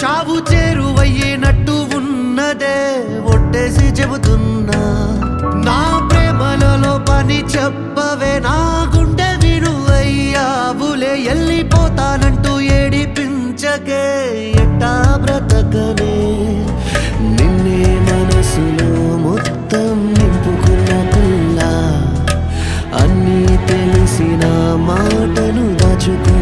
చావు చేరువయ్యేనట్టు ఉన్నదే ఒట్టేసి చెబుతున్నా నా ప్రేమలలో పని చెప్పవే నా గుండె వినువయ్యావులే వెళ్ళిపోతానంటూ ఏడిపించకే ఎట్టా బ్రతకనే నిన్నే మనసులో మొత్తం నింపుకున్న పిల్ల అన్నీ తెలిసిన మాటను దాచుకో